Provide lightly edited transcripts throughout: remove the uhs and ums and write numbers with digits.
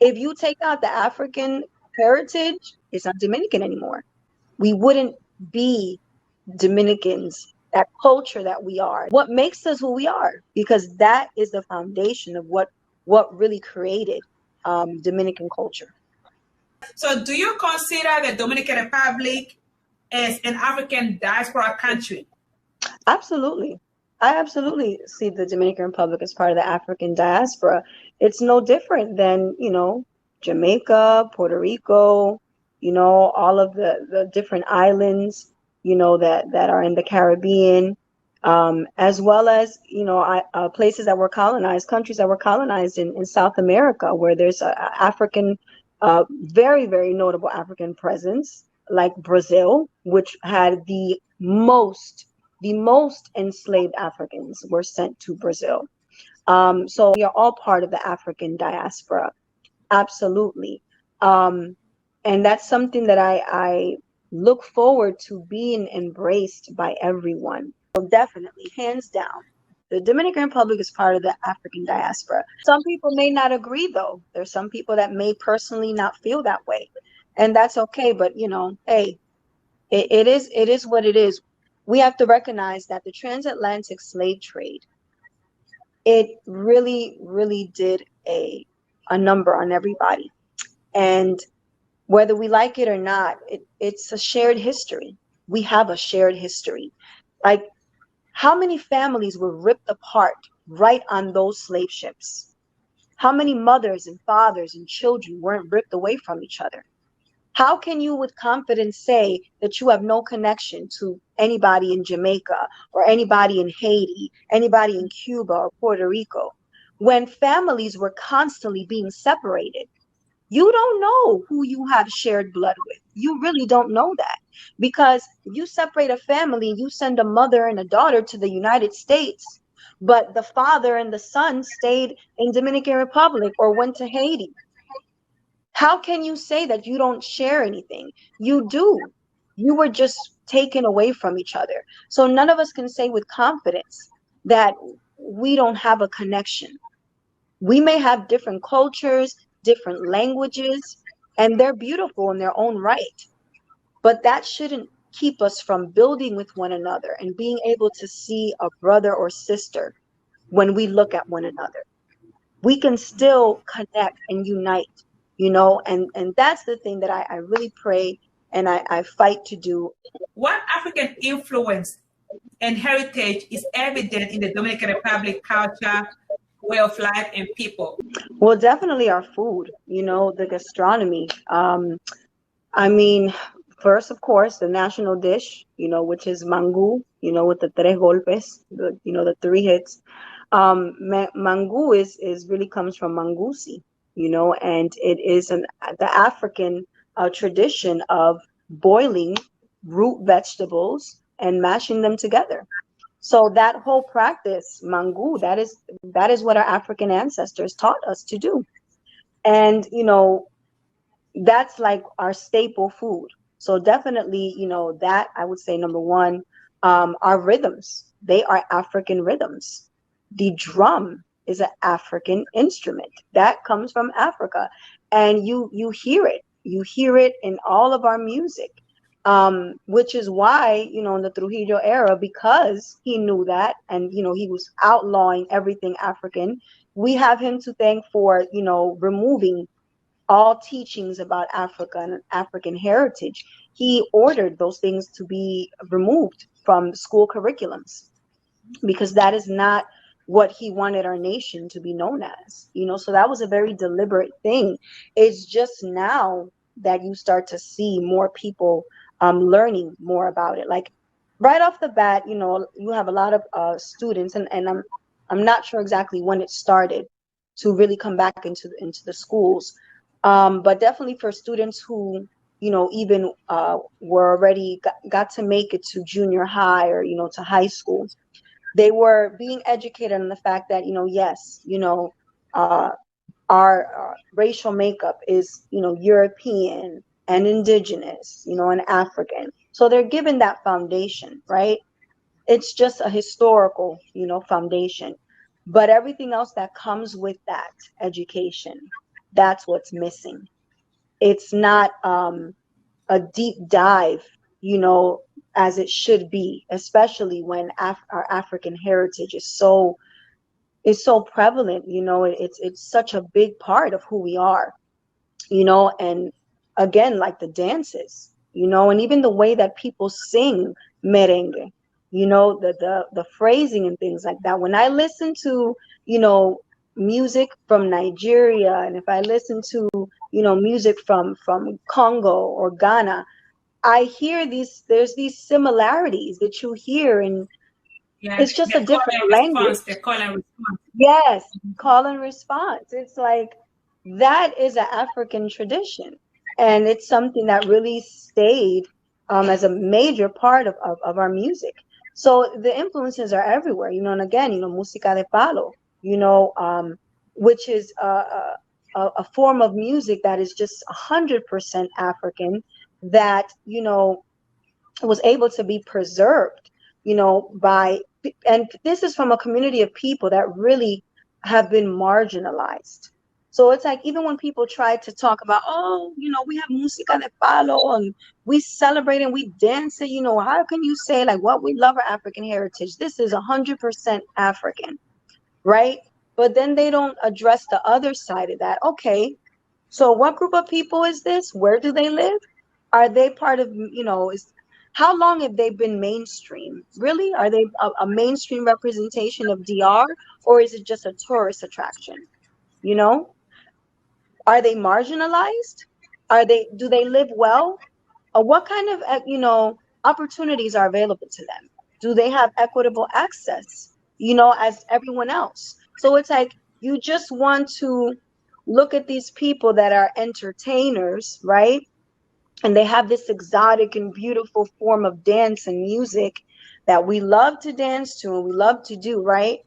If you take out the African heritage, it's not Dominican anymore. We wouldn't be Dominicans, that culture that we are. What makes us who we are? Because that is the foundation of what really created Dominican culture. So do you consider the Dominican Republic as an African diaspora country? Absolutely. I absolutely see the Dominican Republic as part of the African diaspora. It's no different than, Jamaica, Puerto Rico, all of the different islands, that are in the Caribbean, as well as, places that were colonized, countries that were colonized in South America, where there's a African, very, very notable African presence, like Brazil, which had the most enslaved Africans were sent to Brazil. So we are all part of the African diaspora. Absolutely. And that's something that I look forward to being embraced by everyone. So definitely, hands down, the Dominican Republic is part of the African diaspora. Some people may not agree, though. There's some people that may personally not feel that way. And that's okay. But, hey, it is what it is. We have to recognize that the transatlantic slave trade, it really, really did a number on everybody. And whether we like it or not, it's a shared history. We have a shared history. Like, how many families were ripped apart right on those slave ships? How many mothers and fathers and children weren't ripped away from each other? How can you with confidence say that you have no connection to anybody in Jamaica or anybody in Haiti, anybody in Cuba or Puerto Rico, when families were constantly being separated? You don't know who you have shared blood with. You really don't know that, because you separate a family, you send a mother and a daughter to the United States, but the father and the son stayed in Dominican Republic or went to Haiti. How can you say that you don't share anything? You do. You were just taken away from each other. So none of us can say with confidence that we don't have a connection. We may have different cultures, different languages, and they're beautiful in their own right. But that shouldn't keep us from building with one another and being able to see a brother or sister when we look at one another. We can still connect and unite. And that's the thing that I really pray and I fight to do. What African influence and heritage is evident in the Dominican Republic culture, way of life, and people? Well, definitely our food, the gastronomy. I mean, first, of course, the national dish, which is mango, with the tres golpes, the three hits. Mango is really comes from mangusi, and it is the African tradition of boiling root vegetables and mashing them together. So that whole practice, mango, that is what our African ancestors taught us to do. And, that's like our staple food. So definitely, that I would say number one, our rhythms, they are African rhythms. The drum is an African instrument that comes from Africa, and you hear it in all of our music, which is why, in the Trujillo era, because he knew that, and he was outlawing everything African, we have him to thank for removing all teachings about Africa and African heritage. He ordered those things to be removed from school curriculums, because that is not what he wanted our nation to be known as, so that was a very deliberate thing. It's just now that you start to see more people learning more about it. Like right off the bat, you have a lot of students, and I'm not sure exactly when it started to really come back into the schools, but definitely for students who even were already got to make it to junior high or to high school. They were being educated on the fact that, yes, our racial makeup is, European and indigenous, and African. So they're given that foundation, right? It's just a historical, foundation. But everything else that comes with that education, that's what's missing. It's not a deep dive, as it should be, especially when our African heritage is so prevalent. It's such a big part of who we are. And again, like the dances, and even the way that people sing merengue, the phrasing and things like that. When I listen to, music from Nigeria, and if I listen to, music from Congo or Ghana, I hear there's these similarities that you hear, and Yeah, it's just a different language. the call and response. Yes, call and response. It's like that is an African tradition, and it's something that really stayed as a major part of our music. So the influences are everywhere, and again, música de palo, which is a form of music that is just 100% African, that was able to be preserved, and this is from a community of people that really have been marginalized. So it's like, even when people try to talk about, oh, we have música de palo and we celebrate and we dance it, how can you say, like, what, we love our African heritage? This is 100% African, right? But then they don't address the other side of that. Okay, so what group of people is this? Where do they live? Are they part of, how long have they been mainstream? Really? Are they a mainstream representation of DR, or is it just a tourist attraction? Are they marginalized? Do they live well? What kind of, opportunities are available to them? Do they have equitable access, as everyone else? So it's like, you just want to look at these people that are entertainers, right? And they have this exotic and beautiful form of dance and music that we love to dance to and we love to do, right?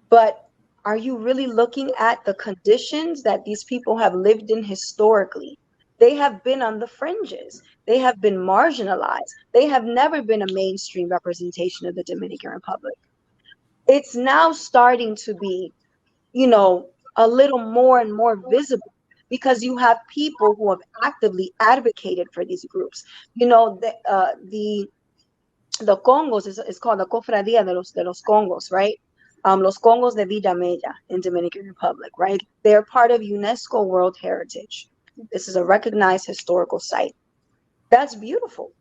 But are you really looking at the conditions that these people have lived in historically? They have been on the fringes. They have been marginalized. They have never been a mainstream representation of the Dominican Republic. It's now starting to be, a little more and more visible, because you have people who have actively advocated for these groups. The Congos is called the Cofradía de los Congos, right? Los Congos de Villa Mella in Dominican Republic, right? They're part of UNESCO World Heritage. This is a recognized historical site. That's beautiful.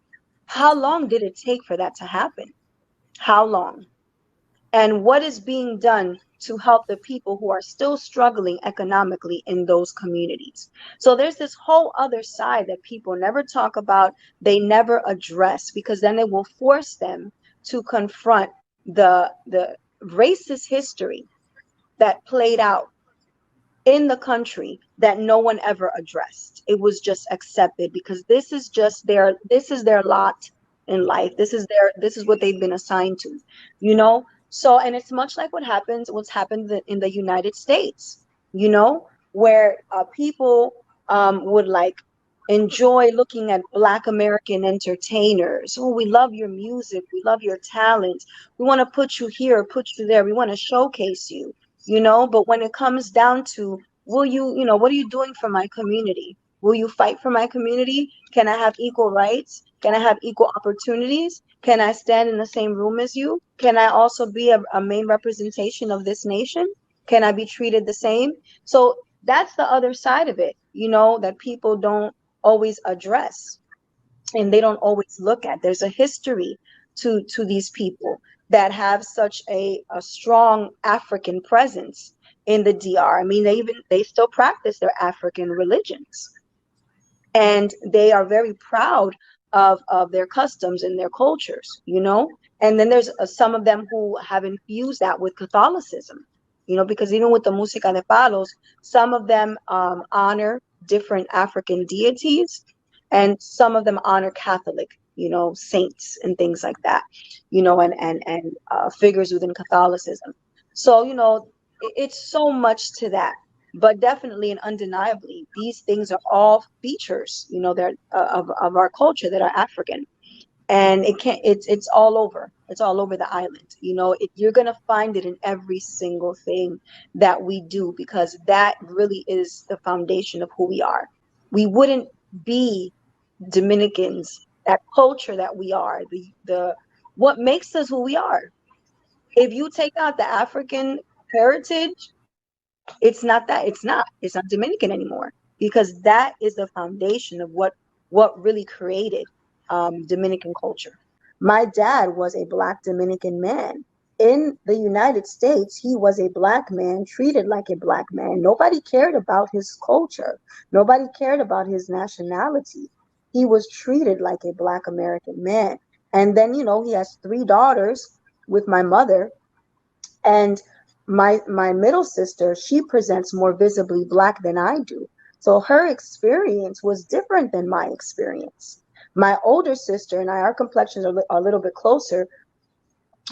How long did it take for that to happen? How long? And what is being done to help the people who are still struggling economically in those communities? So there's this whole other side that people never talk about, they never address, because then it will force them to confront the racist history that played out in the country that no one ever addressed. It was just accepted because this is their lot in life. This is what they've been assigned to, So, and it's much like what's happened in the United States, where people would like enjoy looking at Black American entertainers. Oh, we love your music. We love your talent. We want to put you here, put you there. We want to showcase you, but when it comes down to, what are you doing for my community? Will you fight for my community? Can I have equal rights? Can I have equal opportunities? Can I stand in the same room as you? Can I also be a main representation of this nation? Can I be treated the same? So that's the other side of it, that people don't always address and they don't always look at. There's a history to these people that have such a strong African presence in the DR. I mean, they still practice their African religions, and they are very proud of their customs and their cultures, And then there's some of them who have infused that with Catholicism, because even with the música de palos, some of them honor different African deities, and some of them honor Catholic, saints and things like that, and figures within Catholicism. So, it's so much to that. But definitely and undeniably, these things are all features, they're of our culture that are African. and it's all over. It's all over the island. You're going to find it in every single thing that we do, because that really is the foundation of who we are. We wouldn't be Dominicans, that culture that we are, the what makes us who we are. If you take out the African heritage, it's not Dominican anymore, because that is the foundation of what really created Dominican culture. My dad was a Black Dominican man. In the United States, he was a Black man, treated like a Black man. Nobody cared about his culture. Nobody cared about his nationality. He was treated like a Black American man. And then, he has 3 daughters with my mother, and my middle sister, she presents more visibly Black than I do. So her experience was different than my experience. My older sister and I, our complexions are a little bit closer,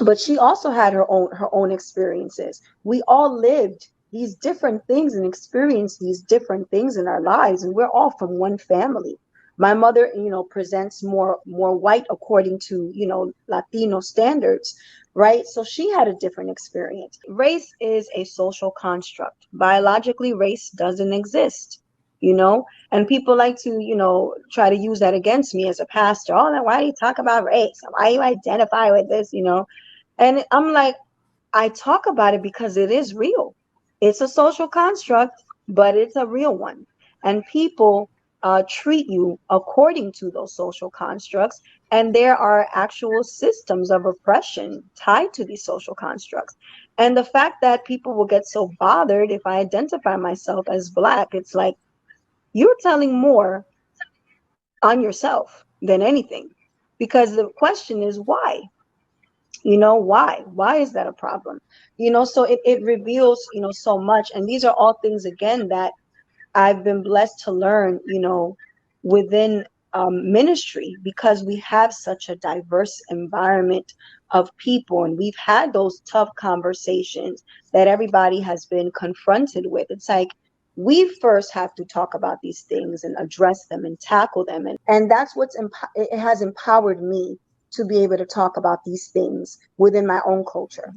but she also had her own experiences. We all lived these different things and experienced these different things in our lives, and we're all from one family. My mother, presents more white according to, Latino standards, right? So she had a different experience. Race is a social construct. Biologically, race doesn't exist, and people like to, try to use that against me as a pastor. Oh, then why do you talk about race? Why do you identify with this, And I'm like, I talk about it because it is real. It's a social construct, but it's a real one. And people treat you according to those social constructs. And there are actual systems of oppression tied to these social constructs. And the fact that people will get so bothered if I identify myself as Black, it's like, you're telling more on yourself than anything. Because the question is why? Why is that a problem? So it reveals, so much. And these are all things, again, that I've been blessed to learn, within ministry, because we have such a diverse environment of people, and we've had those tough conversations that everybody has been confronted with. It's like, we first have to talk about these things and address them and tackle them. And that's it has empowered me to be able to talk about these things within my own culture,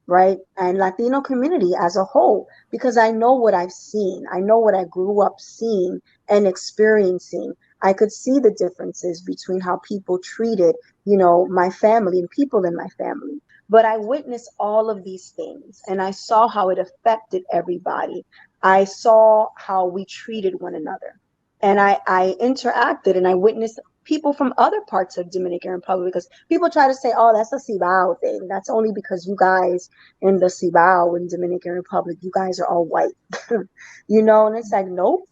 right? And Latino community as a whole, because I know what I've seen. I know what I grew up seeing and experiencing. I could see the differences between how people treated, my family and people in my family. But I witnessed all of these things, and I saw how it affected everybody. I saw how we treated one another. And I interacted, and I witnessed people from other parts of Dominican Republic, because people try to say, oh, that's a Cibao thing. That's only because you guys in the Cibao in Dominican Republic, you guys are all white, and it's like, nope.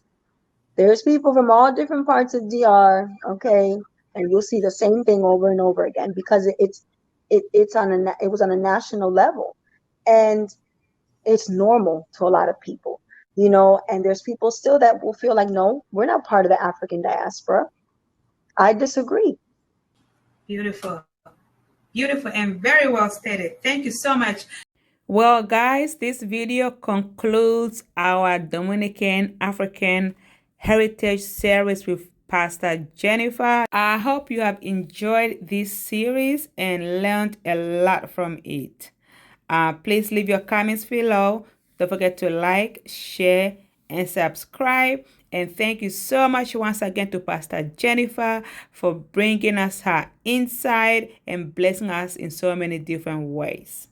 There's people from all different parts of DR, okay, and you'll see the same thing over and over again, because it was on a national level, and it's normal to a lot of people, and there's people still that will feel like, no, we're not part of the African diaspora. I disagree. Beautiful. Beautiful and very well stated. Thank you so much. Well, guys, this video concludes our Dominican African Heritage series with Pastor Jennifer. I hope you have enjoyed this series and learned a lot from it. Please leave your comments below. Don't forget to like, share, and subscribe. And thank you so much once again to Pastor Jennifer for bringing us her insight and blessing us in so many different ways.